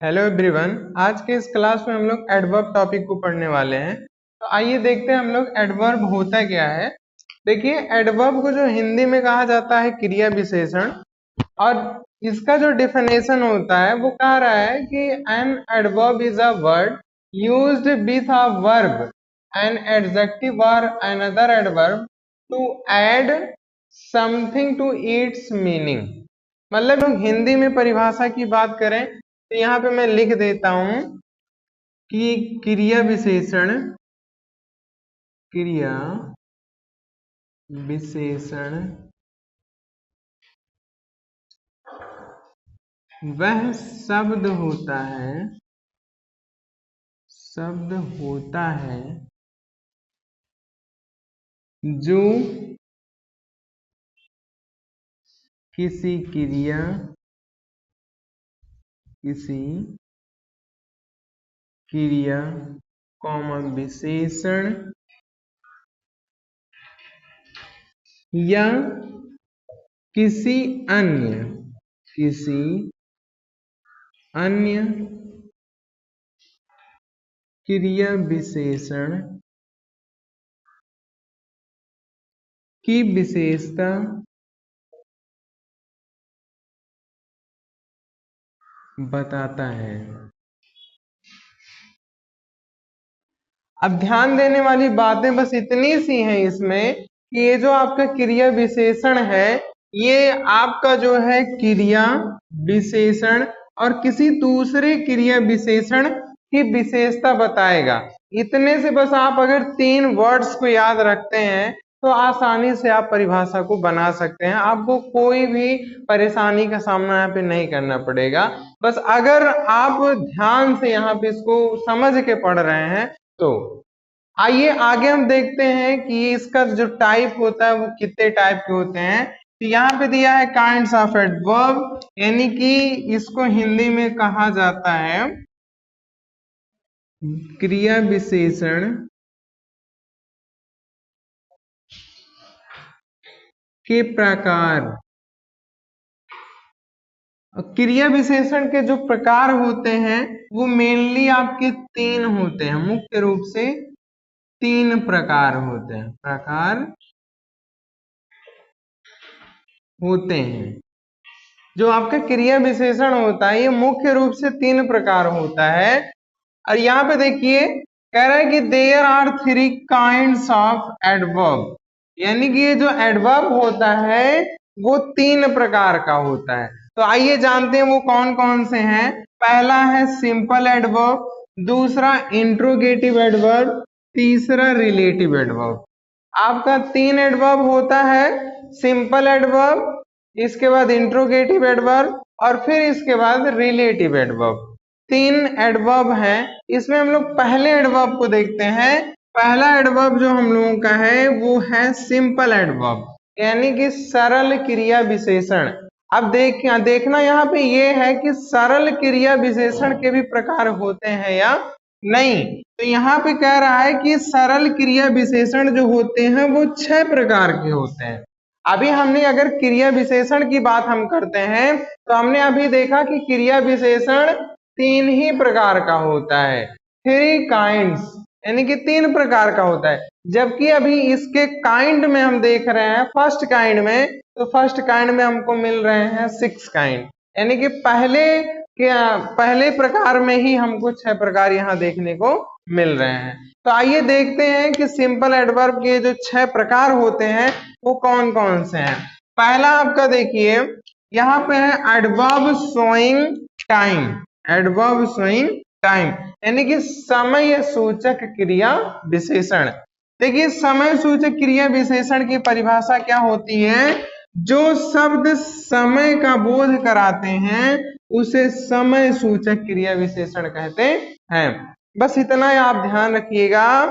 Hello everyone. आज के इस क्लास में हम लोग एडवर्ब टॉपिक को पढ़ने वाले हैं। तो आइए देखते हैं हम लोग एडवर्ब होता क्या है। देखिए, एडवर्ब को जो हिंदी में कहा जाता है क्रिया विशेषण, और इसका जो डिफिनेशन होता है वो कह रहा है कि an adverb is a word used with a verb an adjective और another adverb to add something to its meaning. मतलब लोग हिंदी में परिभाषा की बात करें तो यहाँ पे मैं लिख देता हूं कि क्रिया विशेषण वह शब्द होता है जो किसी क्रिया विशेषण या किसी अन्य क्रिया विशेषण की विशेषता बताता है। अब ध्यान देने वाली बातें बस इतनी सी हैं इसमें कि ये जो आपका क्रिया विशेषण है ये आपका जो है क्रिया विशेषण और किसी दूसरे क्रिया विशेषण की विशेषता बताएगा। इतने से बस आप अगर 3 वर्ड्स को याद रखते हैं तो आसानी से आप परिभाषा को बना सकते हैं। आपको कोई भी परेशानी का सामना यहाँ पे नहीं करना पड़ेगा। बस अगर आप ध्यान से यहाँ पे इसको समझ के पढ़ रहे हैं तो आइए आगे हम देखते हैं कि इसका जो टाइप होता है वो कितने टाइप के होते हैं। तो यहाँ पे दिया है काइंड्स ऑफ एडवर्ब, यानी कि इसको हिंदी में कहा जाता है क्रिया विशेषण के प्रकार। क्रिया विशेषण के जो प्रकार होते हैं वो मेनली आपके 3 होते हैं, मुख्य रूप से 3 प्रकार होते हैं। जो आपका क्रिया विशेषण होता है ये मुख्य रूप से 3 प्रकार होता है। और यहाँ पे देखिए कह रहा है कि there are 3 kinds of adverb, यानी कि ये जो एडवर्ब होता है वो 3 प्रकार का होता है। तो आइए जानते हैं वो कौन कौन से हैं। पहला है सिंपल एडवर्ब, दूसरा इंट्रोगेटिव एडवर्ब, तीसरा रिलेटिव एडवर्ब। आपका 3 एडवर्ब होता है, सिंपल एडवर्ब, इसके बाद इंट्रोगेटिव एडवर्ब और फिर इसके बाद रिलेटिव एडवर्ब। 3 एडवर्ब हैं। इसमें हम लोग पहले एडवर्ब को देखते हैं। पहला एडवर्ब जो हम लोगों का है वो है सिंपल एडवर्ब, यानी कि सरल क्रिया विशेषण। अब देखना यहाँ पे ये है कि सरल क्रिया विशेषण के भी प्रकार होते हैं या नहीं। तो यहाँ पे कह रहा है कि सरल क्रिया विशेषण जो होते हैं वो 6 प्रकार के होते हैं। अभी हमने अगर क्रिया विशेषण की बात हम करते हैं तो हमने अभी देखा कि क्रिया विशेषण 3 ही प्रकार का होता है, 3 काइंड्स, यानी कि 3 प्रकार का होता है। जबकि अभी इसके काइंड में हम देख रहे हैं फर्स्ट काइंड में, तो फर्स्ट काइंड में हमको मिल रहे हैं 6 काइंड, यानी कि पहले प्रकार में ही हमको 6 प्रकार यहाँ देखने को मिल रहे हैं। तो आइए देखते हैं कि सिंपल एडवर्ब के जो 6 प्रकार होते हैं वो कौन कौन से हैं। पहला आपका देखिए यहाँ पे है एडवर्ब शोइंग टाइम, यानी कि समय सूचक क्रिया विशेषण। देखिए समय सूचक क्रिया विशेषण की परिभाषा क्या होती है, जो शब्द समय का बोध कराते हैं उसे समय सूचक क्रिया विशेषण कहते हैं। बस इतना ही आप ध्यान रखिएगा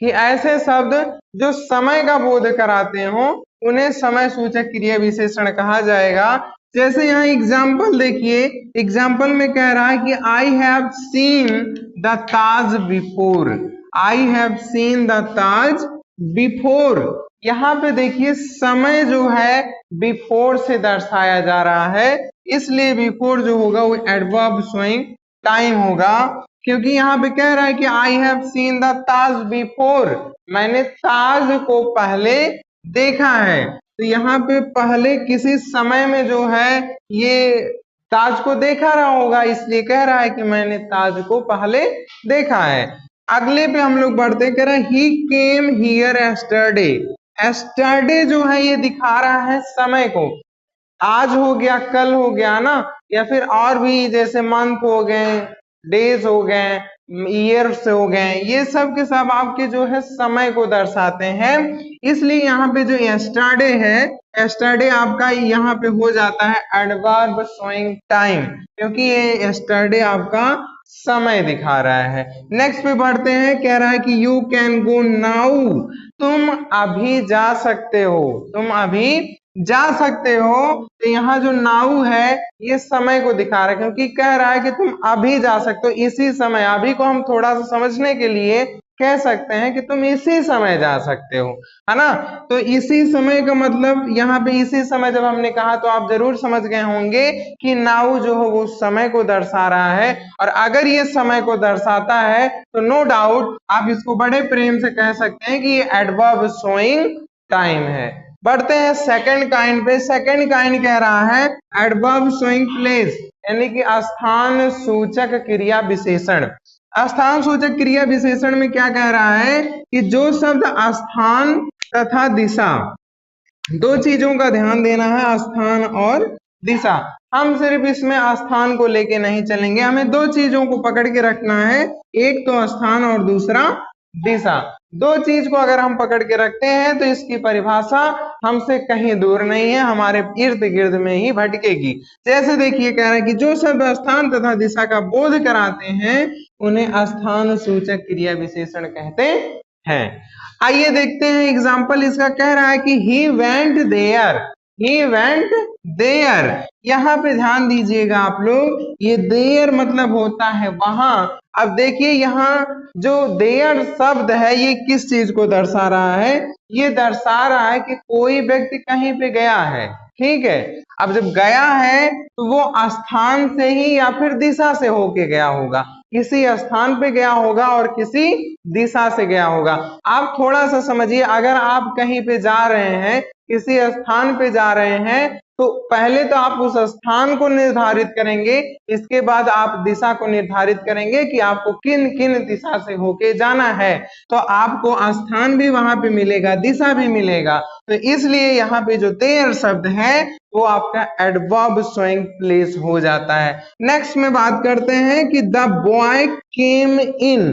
कि ऐसे शब्द जो समय का बोध कराते हो उन्हें समय सूचक क्रिया विशेषण कहा जाएगा। जैसे यहाँ एग्जाम्पल देखिए, एग्जाम्पल में कह रहा है कि I have seen the Taj before, यहाँ पे देखिए समय जो है बिफोर से दर्शाया जा रहा है, इसलिए बिफोर जो होगा वो एडवर्ब शोइंग टाइम होगा, क्योंकि यहाँ पे कह रहा है कि I have seen the Taj before, मैंने ताज को पहले देखा है। तो यहाँ पे पहले किसी समय में जो है ये ताज को देखा रहा होगा, इसलिए कह रहा है कि मैंने ताज को पहले देखा है। अगले पे हम लोग बढ़ते, कह रहे हैं ही केम हियर एस्टरडे। एस्टरडे जो है ये दिखा रहा है समय को, आज हो गया, कल हो गया ना, या फिर और भी जैसे मंथ हो गए, डेज हो गए, ईयर्स हो गए, ये सब के सब आपके जो है समय को दर्शाते हैं। इसलिए यहाँ पे जो एस्टरडे है, एस्टरडे आपका यहाँ पे हो जाता है एडवर्ब शोइंग टाइम, क्योंकि ये एस्टरडे आपका समय दिखा रहा है। नेक्स्ट पे बढ़ते हैं, कह रहा है कि यू कैन गो नाउ, तुम अभी जा सकते हो, तुम अभी जा सकते हो। तो यहाँ जो नाउ है ये समय को दिखा रहा है, क्योंकि कह रहा है कि तुम अभी जा सकते हो, इसी समय। अभी को हम थोड़ा सा समझने के लिए कह सकते हैं कि तुम इसी समय जा सकते हो, है ना। तो इसी समय का मतलब यहाँ पे इसी समय जब हमने कहा तो आप जरूर समझ गए होंगे कि नाउ जो है वो समय को दर्शा रहा है, और अगर ये समय को दर्शाता है तो नो डाउट आप इसको बड़े प्रेम से कह सकते हैं कि ये एडवर्ब शोइंग टाइम है। बढ़ते हैं सेकंड काइंड पे। सेकंड काइंड कह रहा है एडवर्ब शोइंग प्लेस, यानी कि स्थान सूचक क्रिया विशेषण। स्थान सूचक क्रिया विशेषण में क्या कह रहा है कि जो शब्द स्थान तथा दिशा, दो चीजों का ध्यान देना है, स्थान और दिशा। हम सिर्फ इसमें स्थान को लेके नहीं चलेंगे, हमें दो चीजों को पकड़ के रखना है, एक तो स्थान और दूसरा दिशा। दो चीज को अगर हम पकड़ के रखते हैं तो इसकी परिभाषा हमसे कहीं दूर नहीं है, हमारे इर्द गिर्द में ही भटकेगी। जैसे देखिए कह रहा है कि जो शब्द स्थान तथा दिशा का बोध कराते हैं उन्हें स्थान सूचक क्रिया विशेषण कहते हैं। आइए देखते हैं एग्जाम्पल इसका। कह रहा है कि he went there, he went there. यहाँ पे ध्यान दीजिएगा आप लोग, ये देयर मतलब होता है वहां। अब देखिए यहाँ जो देयर शब्द है ये किस चीज को दर्शा रहा है, ये दर्शा रहा है कि कोई व्यक्ति कहीं पे गया है, ठीक है। अब जब गया है तो वो स्थान से ही या फिर दिशा से होके गया होगा, किसी स्थान पे गया होगा और किसी दिशा से गया होगा। आप थोड़ा सा समझिए, अगर आप कहीं पे जा रहे हैं, किसी स्थान पे जा रहे हैं, तो पहले तो आप उस स्थान को निर्धारित करेंगे, इसके बाद आप दिशा को निर्धारित करेंगे कि आपको किन किन दिशा से होके जाना है। तो आपको स्थान भी वहां पे मिलेगा, दिशा भी मिलेगा। तो इसलिए यहाँ पे जो देयर शब्द है वो आपका एडवर्ब शोइंग प्लेस हो जाता है। नेक्स्ट में बात करते हैं कि द बॉय केम इन।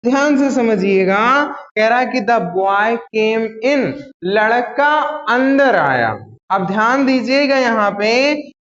ध्यान से समझिएगा, कह रहा है कि द बॉय केम इन, लड़का अंदर आया। अब ध्यान दीजिएगा यहाँ पे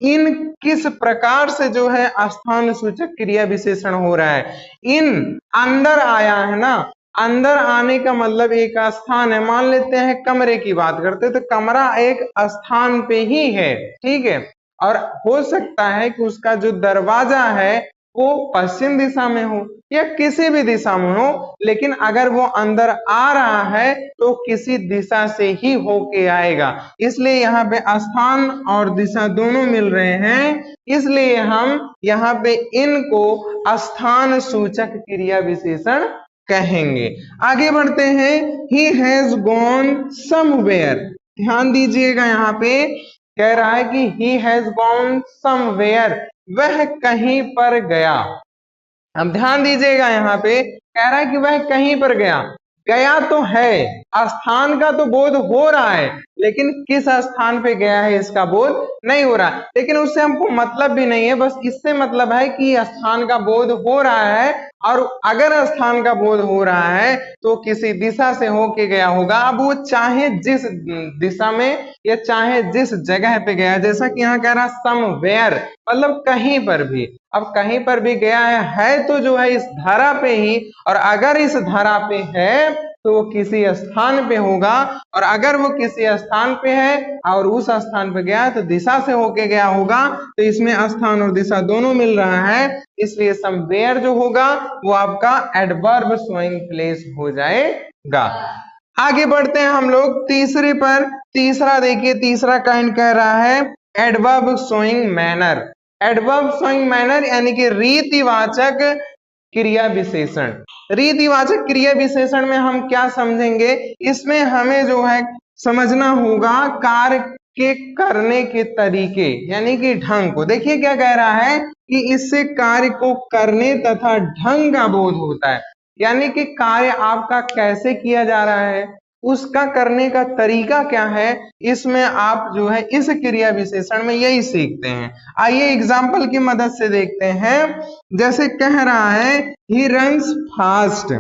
इन किस प्रकार से जो है स्थान सूचक क्रिया विशेषण हो रहा है। इन अंदर आया है ना, अंदर आने का मतलब एक स्थान है। मान लेते हैं कमरे की बात करते हैं तो कमरा एक स्थान पे ही है, ठीक है। और हो सकता है कि उसका जो दरवाजा है वो पश्चिम दिशा में हो या किसी भी दिशा में हो, लेकिन अगर वो अंदर आ रहा है तो किसी दिशा से ही होके आएगा। इसलिए यहाँ पे स्थान और दिशा दोनों मिल रहे हैं, इसलिए हम यहाँ पे इनको स्थान सूचक क्रिया विशेषण कहेंगे। आगे बढ़ते हैं, ही हैज गॉन समवेयर। ध्यान दीजिएगा, यहाँ पे कह रहा है कि ही हैज गॉन समवेयर, वह कहीं पर गया। अब ध्यान दीजिएगा, यहाँ पे कह रहा है कि वह कहीं पर गया। गया तो है, स्थान का तो बोध हो रहा है, लेकिन किस स्थान पे गया है इसका बोध नहीं हो रहा। लेकिन उससे हमको मतलब भी नहीं है, बस इससे मतलब है कि स्थान का बोध हो रहा है, और अगर स्थान का बोध हो रहा है तो किसी दिशा से होके गया होगा। अब वो चाहे जिस दिशा में या चाहे जिस जगह पे गया, जैसा कि यहाँ कह रहा समवेयर मतलब कहीं पर भी। अब कहीं पर भी गया है तो जो है इस धरा पे ही, और अगर इस धरा पे है तो वो किसी स्थान पे होगा, और अगर वो किसी स्थान पे है और उस स्थान पे गया तो दिशा से होके गया होगा। तो इसमें स्थान और दिशा दोनों मिल रहा है, इसलिए समवेयर जो होगा वो आपका एडवर्ब शोइंग प्लेस हो जाएगा। आगे बढ़ते हैं हम लोग तीसरे पर। तीसरा देखिए, तीसरा काइंड कह रहा है adverb showing manner. Adverb showing manner यानी कि रीतिवाचक क्रिया विशेषण। रीतिवाचक क्रिया विशेषण में हम क्या समझेंगे, इसमें हमें जो है समझना होगा कार्य के करने के तरीके यानी कि ढंग को। देखिए क्या कह रहा है कि इससे कार्य को करने तथा ढंग का बोध होता है, यानी कि कार्य आपका कैसे किया जा रहा है, उसका करने का तरीका क्या है, इसमें आप जो है इस क्रिया विशेषण में यही सीखते हैं। आइए एग्जाम्पल की मदद से देखते हैं। जैसे कह रहा है ही रन्स फास्ट।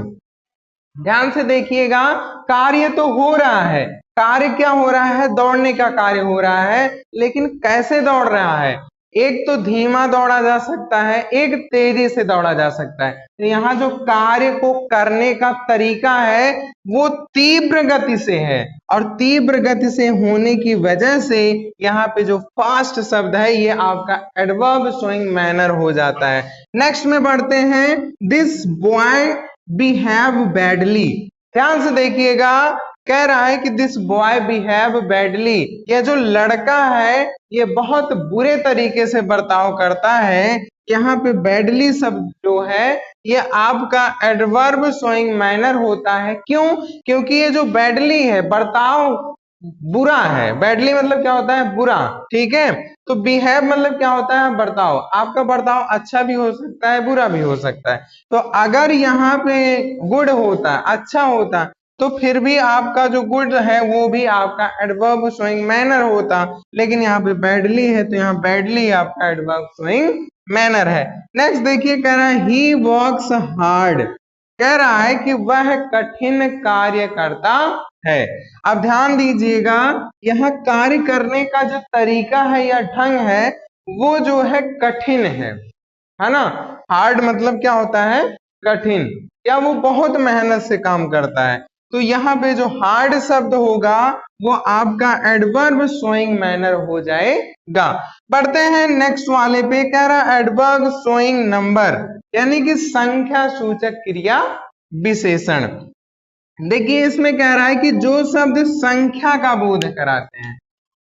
ध्यान से देखिएगा, कार्य तो हो रहा है, कार्य क्या हो रहा है, दौड़ने का कार्य हो रहा है, लेकिन कैसे दौड़ रहा है, एक तो धीमा दौड़ा जा सकता है, एक तेजी से दौड़ा जा सकता है। तो यहाँ जो कार्य को करने का तरीका है वो तीव्र गति से है, और तीव्र गति से होने की वजह से यहाँ पे जो फास्ट शब्द है ये आपका एडवर्ब शोइंग मैनर हो जाता है। नेक्स्ट में बढ़ते हैं, दिस बॉय बिहेव बैडली। ध्यान से देखिएगा, कह रहा है कि दिस बॉय बिहेव बैडली, यह जो लड़का है ये बहुत बुरे तरीके से बर्ताव करता है। यहाँ पे बैडली शब्द जो है ये आपका एडवर्ब शोइंग मैनर होता है। क्यों? क्योंकि ये जो बैडली है, बर्ताव बुरा है। बैडली मतलब क्या होता है, बुरा, ठीक है। तो बिहेव मतलब क्या होता है, बर्ताव। आपका बर्ताव अच्छा भी हो सकता है, बुरा भी हो सकता है। तो अगर यहाँ पे गुड होता, अच्छा होता, तो फिर भी आपका जो गुड है वो भी आपका एडवर्ब शोइंग मैनर होता, लेकिन यहाँ पे बैडली है तो यहाँ बैडली आपका एडवर्ब शोइंग मैनर है। नेक्स्ट देखिए, कह रहा है ही वर्क्स हार्ड। कह रहा है कि वह कठिन कार्य करता है। अब ध्यान दीजिएगा, यहाँ कार्य करने का जो तरीका है या ढंग है वो जो है कठिन है ना। हार्ड मतलब क्या होता है, कठिन, या वो बहुत मेहनत से काम करता है। तो यहाँ पे जो हार्ड शब्द होगा वो आपका एडवर्ब शोइंग मैनर हो जाएगा। बढ़ते हैं नेक्स्ट वाले पे। कह रहा है एडवर्ब शोइंग नंबर, यानी कि संख्या सूचक क्रिया विशेषण। देखिए इसमें कह रहा है कि जो शब्द संख्या का बोध कराते हैं,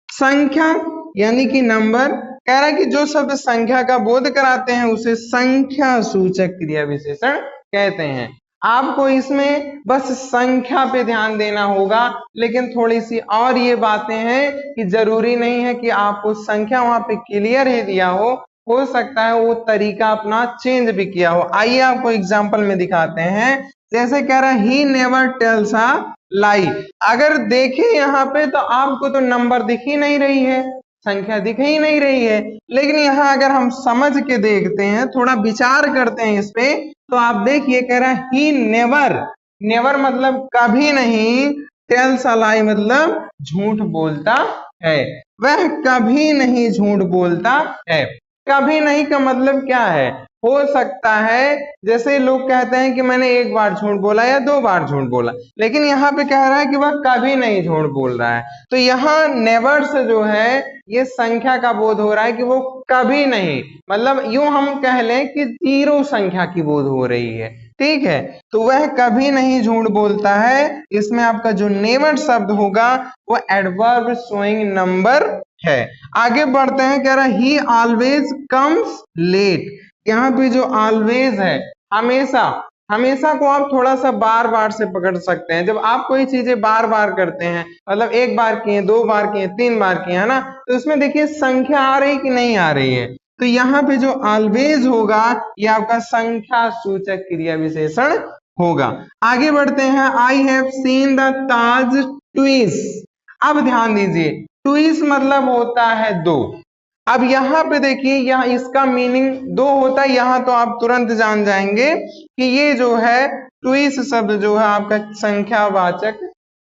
संख्या यानी कि नंबर, कह रहा है कि जो शब्द संख्या का बोध कराते हैं उसे संख्या सूचक क्रिया विशेषण कहते हैं। आपको इसमें बस संख्या पे ध्यान देना होगा, लेकिन थोड़ी सी और ये बातें हैं कि जरूरी नहीं है कि आपको संख्या वहां पे क्लियर ही दिया हो सकता है वो तरीका अपना चेंज भी किया हो। आइए आपको एग्जाम्पल में दिखाते हैं। जैसे कह रहा है ही नेवर टेल्स अ लाई। अगर देखें यहाँ पे तो आपको तो नंबर दिख ही नहीं रही है, संख्या दिख ही नहीं रही है, लेकिन यहाँ अगर हम समझ के देखते हैं, थोड़ा विचार करते हैं इस पे, तो आप देखिए कह रहा है ही नेवर। नेवर मतलब कभी नहीं, टेल्स अ लाई मतलब झूठ बोलता है, वह कभी नहीं झूठ बोलता है। कभी नहीं का मतलब क्या है, हो सकता है जैसे लोग कहते हैं कि मैंने एक बार झूठ बोला या दो बार झूठ बोला, लेकिन यहाँ पे कह रहा है कि वह कभी नहीं झूठ बोल रहा है। तो यहाँ नेवर से जो है ये संख्या का बोध हो रहा है कि वो कभी नहीं, मतलब यूं हम कह लें कि जीरो संख्या की बोध हो रही है, ठीक है। तो वह कभी नहीं झूठ बोलता है, इसमें आपका जो नेवर शब्द होगा वो एडवर्ब शोइंग नंबर है। आगे बढ़ते हैं, कह रहा है ही ऑलवेज कम्स लेट। यहाँ पे जो ऑलवेज है, हमेशा, हमेशा को आप थोड़ा सा बार बार से पकड़ सकते हैं। जब आप कोई चीजें बार बार करते हैं, मतलब एक बार किए, दो बार किए, तीन बार किए, है ना, तो उसमें देखिए संख्या आ रही कि नहीं आ रही है। तो यहाँ पे जो ऑलवेज होगा ये आपका संख्या सूचक क्रिया विशेषण होगा। आगे बढ़ते हैं, I have seen the Taj twice. अब ध्यान दीजिए, ट्विस मतलब होता है दो। अब यहाँ पे देखिए, यहाँ इसका मीनिंग दो होता है, यहाँ तो आप तुरंत जान जाएंगे कि ये जो है ट्विस शब्द जो है आपका संख्यावाचक,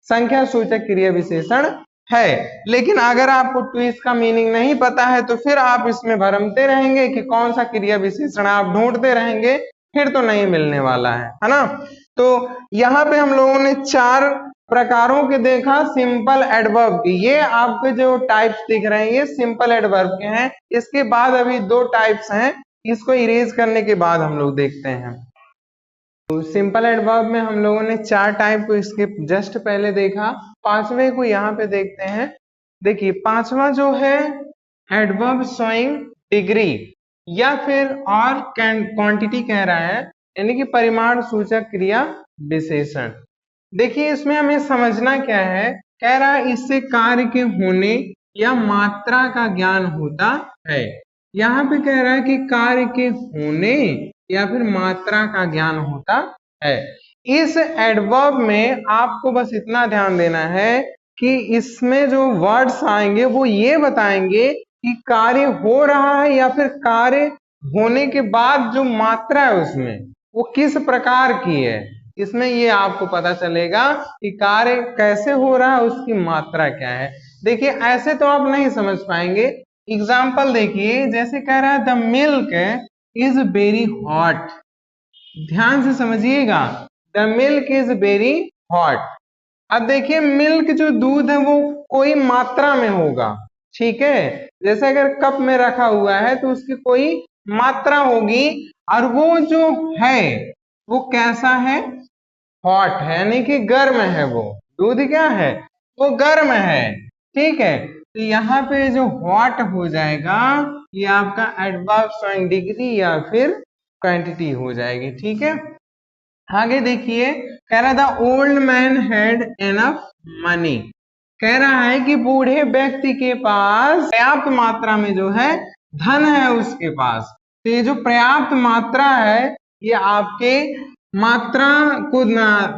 संख्या सूचक क्रिया विशेषण है। लेकिन अगर आपको ट्विस का मीनिंग नहीं पता है तो फिर आप इसमें भरमते रहेंगे कि कौन सा क्रिया विशेषण, आप ढूंढते रहेंगे, फिर तो नहीं मिलने वाला है ना। तो यहाँ पे हम लोगों ने चार प्रकारों के देखा सिंपल एडवर्ब की। ये आपके जो टाइप्स दिख रहे हैं ये सिंपल एडवर्ब के हैं। इसके बाद अभी दो टाइप्स हैं, इसको इरेज करने के बाद हम लोग देखते हैं। तो सिंपल एडवर्ब में हम लोगों ने 4 टाइप को इसके जस्ट पहले देखा, 5वें को यहाँ पे देखते हैं। देखिए 5वां जो है एडवर्ब शोइंग डिग्री या फिर और क्वांटिटी कह रहा है, यानी कि परिमाण सूचक क्रिया विशेषण। देखिए इसमें हमें समझना क्या है, कह रहा है इससे कार्य के होने या मात्रा का ज्ञान होता है। यहाँ पे कह रहा है कि कार्य के होने या फिर मात्रा का ज्ञान होता है। इस एडवर्ब में आपको बस इतना ध्यान देना है कि इसमें जो वर्ड्स आएंगे वो ये बताएंगे कि कार्य हो रहा है या फिर कार्य होने के बाद जो मात्रा है उसमें वो किस प्रकार की है। इसमें ये आपको पता चलेगा कि कार्य कैसे हो रहा है, उसकी मात्रा क्या है। देखिए ऐसे तो आप नहीं समझ पाएंगे। एग्जाम्पल देखिए, जैसे कह रहा है the milk is very hot. ध्यान से समझिएगा, the milk is very hot. अब देखिए मिल्क जो दूध है वो कोई मात्रा में होगा, ठीक है। जैसे अगर कप में रखा हुआ है तो उसकी कोई मात्रा होगी, और वो जो है वो कैसा है, हॉट है, यानी कि गर्म है। वो दूध क्या है, वो गर्म है, ठीक है। तो यहाँ पे जो हॉट हो जाएगा ये आपका एडवर्ब शोइंग डिग्री या फिर क्वांटिटी हो जाएगी, ठीक है। आगे देखिए, कह रहा था old man had enough money. कह रहा है कि बूढ़े व्यक्ति के पास पर्याप्त मात्रा में जो है धन है उसके पास। तो ये जो पर्याप्त मात्रा है ये आपके मात्रा को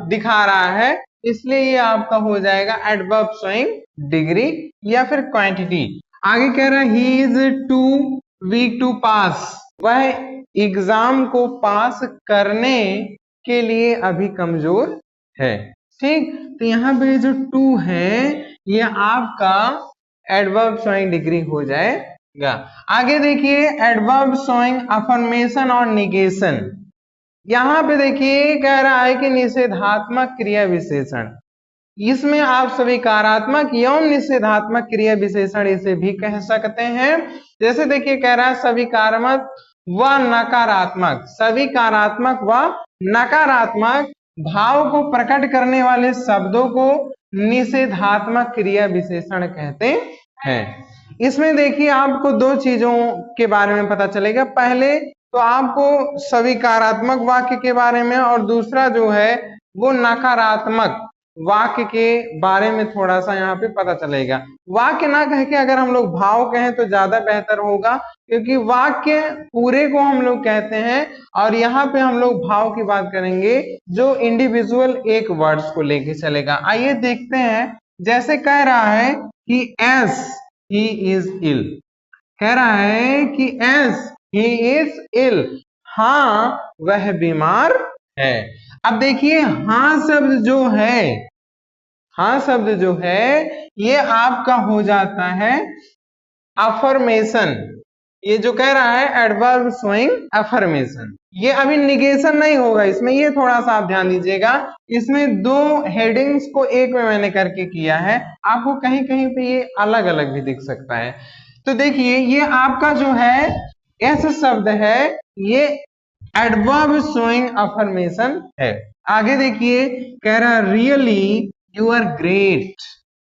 दिखा रहा है, इसलिए ये आपका हो जाएगा एडवर्ब शोइंग डिग्री या फिर क्वांटिटी। आगे कह रहा है he is too weak to pass. वह एग्जाम को पास करने के लिए अभी कमजोर है, ठीक। तो यहाँ पे जो टू है ये आपका एडवर्ब शोइंग डिग्री हो जाएगा। आगे देखिए एडवर्ब शोइंग अफर्मेशन और निगेशन। यहाँ पे देखिए कह रहा है कि निषेधात्मक क्रिया विशेषण। इसमें आप स्वीकारात्मक एवं निषेधात्मक क्रिया विशेषण इसे भी कह सकते हैं। जैसे देखिए कह रहा है स्वीकारात्मक व नकारात्मक। स्वीकारात्मक व नकारात्मक भाव को प्रकट करने वाले शब्दों को निषेधात्मक क्रिया विशेषण कहते हैं। इसमें देखिए आपको 2 चीजों के बारे में पता चलेगा। पहले तो आपको स्वीकारात्मक वाक्य के बारे में, और दूसरा जो है वो नकारात्मक वाक्य के बारे में थोड़ा सा यहाँ पे पता चलेगा। वाक्य ना कह के अगर हम लोग भाव कहें तो ज्यादा बेहतर होगा, क्योंकि वाक्य पूरे को हम लोग कहते हैं और यहाँ पे हम लोग भाव की बात करेंगे जो इंडिविजुअल एक वर्ड्स को लेके चलेगा। आइए देखते हैं। जैसे कह रहा है कि एस ही इज इल। कह रहा है कि एस ही इज इल, हाँ वह बीमार है। अब देखिए हाँ शब्द जो है, हाँ शब्द जो है ये आपका हो जाता है अफर्मेशन। ये जो कह रहा है एडवर्ब शोइंग अफर्मेशन, ये अभी निगेशन नहीं होगा इसमें। ये थोड़ा सा आप ध्यान दीजिएगा, इसमें 2 हेडिंग्स को एक में मैंने करके किया है, आपको कहीं कहीं पे ये अलग अलग भी दिख सकता है। तो देखिए ये आपका जो है एस शब्द है, ये एडवर्ब शोइंग अफर्मेशन है। आगे देखिए कह रहा रियली यू आर ग्रेट।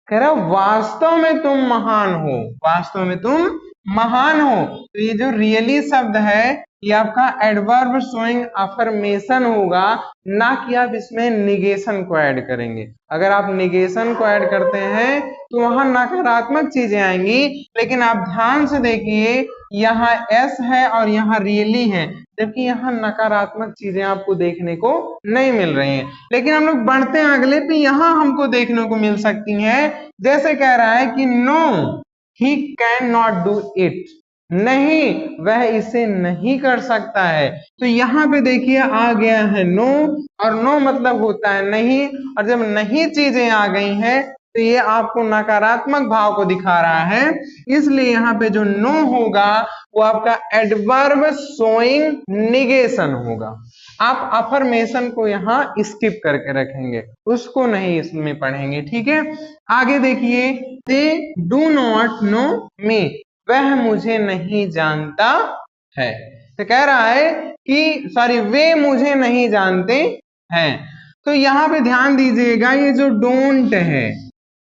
कह रहा वास्तव में तुम महान हो, वास्तव में तुम महान हो। तो ये जो रियली शब्द है ये आपका एडवर्ब शोइंग अफर्मेशन होगा, ना कि आप इसमें निगेशन को ऐड करेंगे। अगर आप निगेशन को ऐड करते हैं तो वहां नकारात्मक चीजें आएंगी, लेकिन आप ध्यान से देखिए यहाँ एस है और यहाँ रियली है, जबकि यहाँ नकारात्मक चीजें आपको देखने को नहीं मिल रही हैं। लेकिन हम लोग बढ़ते हैं अगले पे, यहाँ हमको देखने को मिल सकती हैं। जैसे कह रहा है कि no he can not do it. नहीं वह इसे नहीं कर सकता है। तो यहाँ पे देखिए आ गया है नो, और नो मतलब होता है नहीं, और जब नहीं चीजें आ गई हैं तो ये आपको नकारात्मक भाव को दिखा रहा है। इसलिए यहाँ पे जो नो होगा वो आपका एडवर्ब शोइंग निगेशन होगा। आप अफर्मेशन को यहाँ स्किप करके रखेंगे, उसको नहीं इसमें पढ़ेंगे, ठीक है। आगे देखिए दे डू नॉट नो मी। वह मुझे नहीं जानता है। तो कह रहा है कि सॉरी वे मुझे नहीं जानते हैं। तो यहाँ पे ध्यान दीजिएगा, ये जो डोंट है,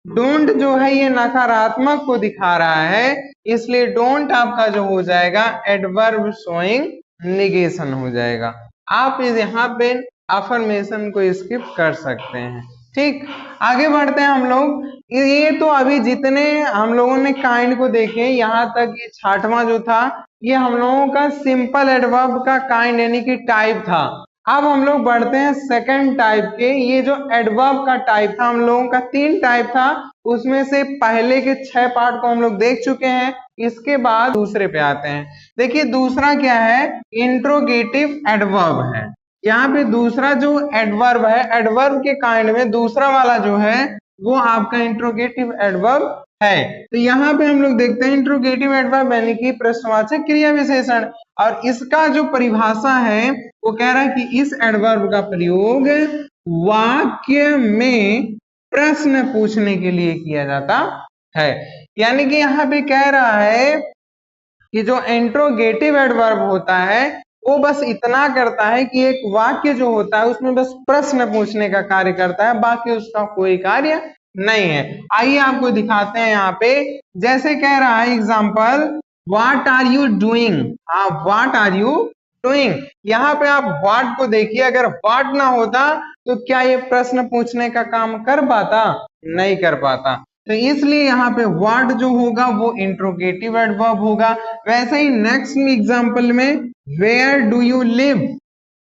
डोंट जो है ये नकारात्मक को दिखा रहा है, इसलिए डोंट आपका जो हो जाएगा एडवर्ब शोइंग निगेशन हो जाएगा। आप यहाँ पे अफर्मेशन को स्किप कर सकते हैं। ठीक, आगे बढ़ते हैं हम लोग। ये तो अभी जितने हम लोगों ने काइंड को देखे यहाँ तक, ये 6वां जो था ये हम लोगों का सिंपल एडवर्ब का काइंड यानी कि टाइप था। अब हम लोग बढ़ते हैं सेकंड टाइप के। ये जो एडवर्ब का टाइप था, हम लोगों का 3 टाइप था, उसमें से पहले के 6 पार्ट को हम लोग देख चुके हैं। इसके बाद दूसरे पे आते हैं। देखिए दूसरा क्या है, इंट्रोगेटिव एडवर्ब है। यहाँ पे दूसरा जो एडवर्ब है, एडवर्ब के काइंड में दूसरा वाला जो है वो आपका इंट्रोगेटिव एडवर्ब है। तो यहाँ पे हम लोग देखते हैं इंट्रोगेटिव एडवर्ब यानी कि प्रश्नवाचक क्रिया विशेषण, और इसका जो परिभाषा है वो कह रहा है कि इस एडवर्ब का प्रयोग वाक्य में प्रश्न पूछने के लिए किया जाता है। यानी कि यहाँ पे कह रहा है कि जो इंट्रोगेटिव एडवर्ब होता है वो बस इतना करता है कि एक वाक्य जो होता है उसमें बस प्रश्न पूछने का कार्य करता है, बाकी उसका कोई कार्य नहीं है। आइए आपको दिखाते हैं यहाँ पे, जैसे कह रहा है example, what are you doing. हाँ, व्हाट आर यू डूइंग। यहाँ पे आप व्हाट को देखिए, अगर व्हाट ना होता तो क्या ये प्रश्न पूछने का काम कर पाता? नहीं कर पाता। तो इसलिए यहाँ पे व्हाट जो होगा वो इंट्रोगेटिव एडवर्ब होगा। वैसे ही नेक्स्ट एग्जाम्पल में वेयर डू यू लिव,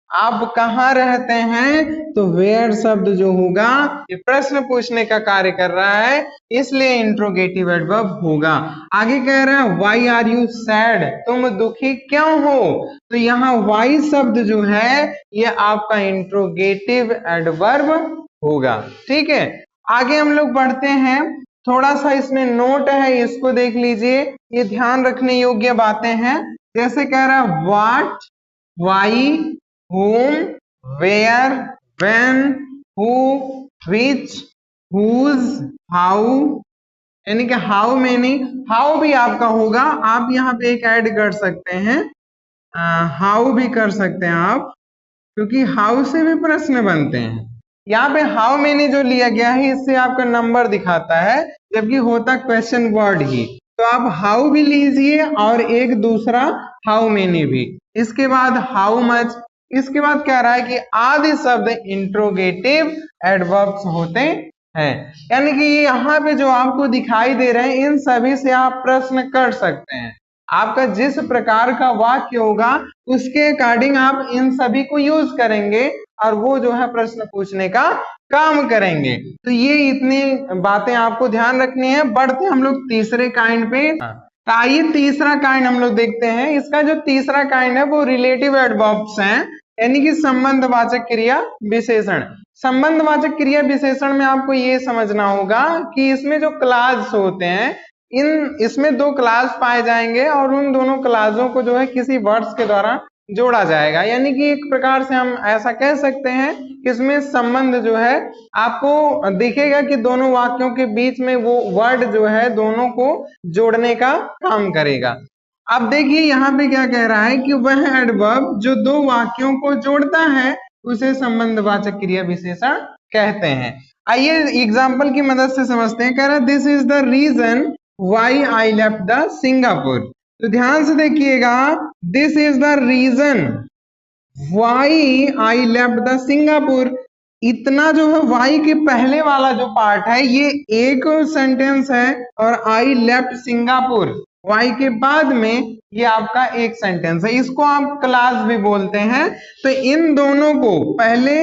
आप कहाँ रहते हैं, तो वेयर शब्द जो होगा ये प्रश्न पूछने का कार्य कर रहा है, इसलिए इंट्रोगेटिव एडवर्ब होगा। आगे कह रहा है व्हाई आर यू सैड, तुम दुखी क्यों हो, तो यहाँ व्हाई शब्द जो है ये आपका इंट्रोगेटिव एडवर्ब होगा। ठीक है, आगे हम लोग बढ़ते हैं। थोड़ा सा इसमें नोट है, इसको देख लीजिए, ये ध्यान रखने योग्य बातें हैं। जैसे कह रहा है what, why, whom, where, when, who, which, whose, how, यानी कि how many, how भी आपका होगा, आप यहाँ पे एक ऐड कर सकते हैं, how भी कर सकते हैं आप, क्योंकि how से भी प्रश्न बनते हैं। यहाँ पे how many जो लिया गया है इससे आपका नंबर दिखाता है, जबकि होता क्वेश्चन वर्ड ही। तो आप how भी लीजिए और एक दूसरा how many भी। इसके बाद how much, इसके बाद कह रहा है कि आदि शब्द इंट्रोगेटिव एडवर्ब्स होते हैं। यानी कि ये यहाँ पे जो आपको दिखाई दे रहे हैं इन सभी से आप प्रश्न कर सकते हैं। आपका जिस प्रकार का वाक्य होगा उसके अकॉर्डिंग आप इन सभी को यूज करेंगे और वो जो है प्रश्न पूछने का काम करेंगे। तो ये इतनी बातें आपको ध्यान रखनी है। बढ़ते हम लोग तीसरे काइंड पे। तो आइए तीसरा काइंड हम लोग देखते हैं। इसका जो तीसरा काइंड है वो रिलेटिव एडवर्ब्स हैं, यानी कि संबंधवाचक क्रिया विशेषण। संबंधवाचक क्रिया विशेषण में आपको ये समझना होगा कि इसमें जो क्लास होते हैं इसमें 2 क्लास पाए जाएंगे और उन दोनों क्लासों को जो है किसी वर्ड्स के द्वारा जोड़ा जाएगा। यानी कि एक प्रकार से हम ऐसा कह सकते हैं कि इसमें संबंध जो है आपको दिखेगा कि दोनों वाक्यों के बीच में वो वर्ड जो है दोनों को जोड़ने का काम करेगा। अब देखिए यहाँ पे क्या कह रहा है कि वह एडवर्ब जो 2 वाक्यों को जोड़ता है उसे संबंधवाचक क्रिया विशेषण कहते हैं। आइए एग्जाम्पल की मदद से समझते हैं। कह रहा है this is the reason why I left the Singapore. तो ध्यान से देखिएगा, this is the reason why I left the Singapore. इतना जो है वाई के पहले वाला जो पार्ट है ये एक सेंटेंस है और आई लेफ्ट सिंगापुर वाई के बाद में ये आपका एक सेंटेंस है। इसको आप क्लास भी बोलते हैं। तो इन दोनों को पहले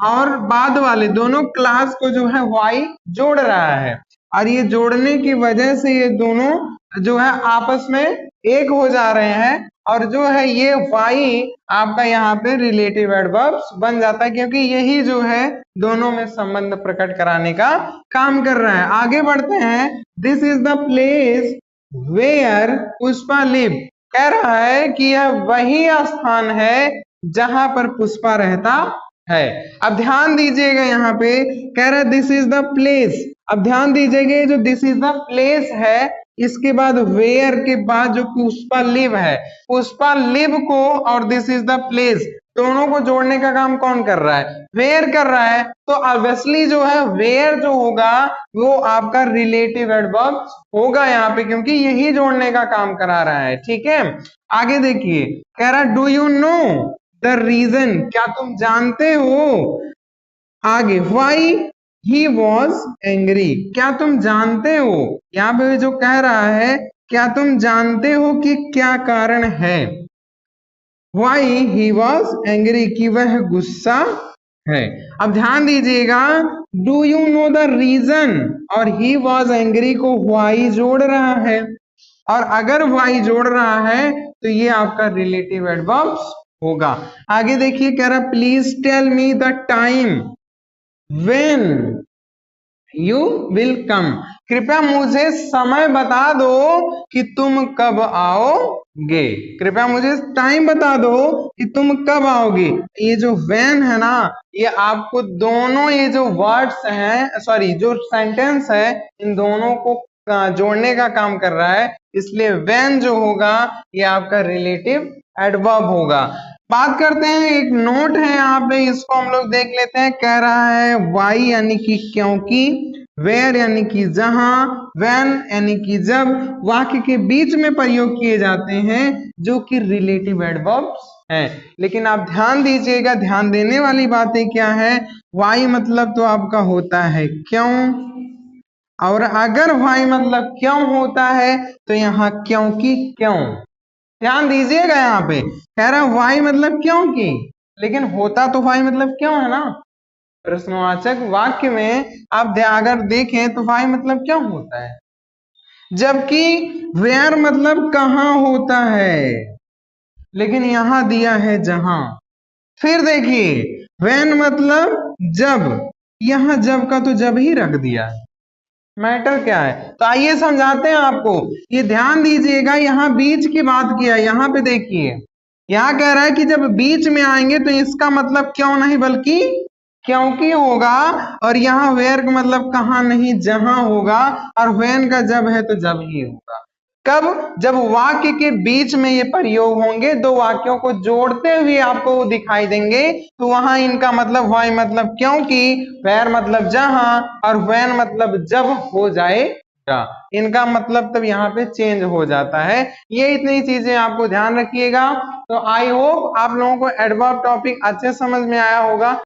और बाद वाले दोनों क्लास को जो है वाई जोड़ रहा है और ये जोड़ने की वजह से ये दोनों जो है आपस में एक हो जा रहे हैं और जो है ये वाई आपका यहाँ पे रिलेटिव एडवर्ब्स बन जाता है, क्योंकि यही जो है दोनों में संबंध प्रकट कराने का काम कर रहा है। आगे बढ़ते हैं। This is the place where Pushpa live. कह रहा है कि यह वही स्थान है जहां पर पुष्पा रहता है। अब ध्यान दीजिएगा, यहाँ पे कह रहा है दिस इज द प्लेस। अब ध्यान दीजिएगा जो दिस इज द प्लेस है इसके बाद वेयर के बाद जो पुष्पा लिव है, पुष्पा लिव को और दिस इज द प्लेस, दोनों को जोड़ने का काम कौन कर रहा है? वेयर कर रहा है। तो ऑब्वियसली जो है वेयर जो होगा वो आपका रिलेटिव एडवर्ब होगा यहाँ पे, क्योंकि यही जोड़ने का काम करा रहा है। ठीक है, आगे देखिए, कह रहा do you know the reason, क्या तुम जानते हो? आगे व्हाई ही वॉज एंग्री, क्या तुम जानते हो? यहाँ पे जो कह रहा है क्या तुम जानते हो कि क्या कारण है? व्हाई ही वॉज एंग्री, कि वह गुस्सा है। अब ध्यान दीजिएगा, do you know the reason और ही वॉज एंग्री को व्हाई जोड़ रहा है, और अगर व्हाई जोड़ रहा है तो ये आपका रिलेटिव एडवर्ब्स होगा। आगे देखिए, कह रहा please tell me the time when you will come, कृपया मुझे समय बता दो कि तुम कब आओगे, कृपया मुझे टाइम बता दो कि तुम कब आओगे। ये जो व्हेन है ना, ये आपको दोनों ये जो वर्ड्स हैं, सॉरी जो सेंटेंस है, इन दोनों को जोड़ने का काम कर रहा है, इसलिए व्हेन जो होगा ये आपका रिलेटिव एडवर्ब होगा। बात करते हैं, एक नोट है यहाँ पे, इसको हम लोग देख लेते हैं। कह रहा है वाई यानी कि क्योंकि, वेयर यानी कि जहां, व्हेन यानी कि जब वाक्य के बीच में प्रयोग किए जाते हैं, जो कि रिलेटिव एडवर्ब्स हैं। लेकिन आप ध्यान दीजिएगा, ध्यान देने वाली बातें क्या है, वाई मतलब तो आपका होता है क्यों, और अगर वाई मतलब क्यों होता है तो यहाँ क्योंकि क्यों, ध्यान दीजिएगा, यहाँ पे कह रहा है वाई मतलब क्योंकि, लेकिन होता तो वाई मतलब क्यों है ना। प्रश्नवाचक वाक्य में आप अगर देखें तो वाई मतलब क्यों होता है, जबकि वेयर मतलब कहां होता है, लेकिन यहां दिया है जहां। फिर देखिए, व्हेन मतलब जब, यहां जब का तो जब ही रख दिया है, मैटर क्या है। तो आइए समझाते हैं आपको, ये ध्यान दीजिएगा, यहाँ बीच की बात किया, यहाँ पे देखिए, यहाँ कह रहा है कि जब बीच में आएंगे तो इसका मतलब क्यों नहीं बल्कि क्योंकि होगा, और यहाँ वेयर का मतलब कहाँ नहीं, जहां होगा, और व्हेन का जब है तो जब ही होगा। कब? जब वाक्य के बीच में ये प्रयोग होंगे, दो वाक्यों को जोड़ते हुए आपको दिखाई देंगे, तो वहां इनका मतलब वाई मतलब क्योंकि, वेयर मतलब जहां, और व्हेन मतलब जब हो जाएगा, इनका मतलब तब यहाँ पे चेंज हो जाता है। ये इतनी चीजें आपको ध्यान रखिएगा। तो आई होप आप लोगों को एडवर्ब टॉपिक अच्छे समझ में आया होगा।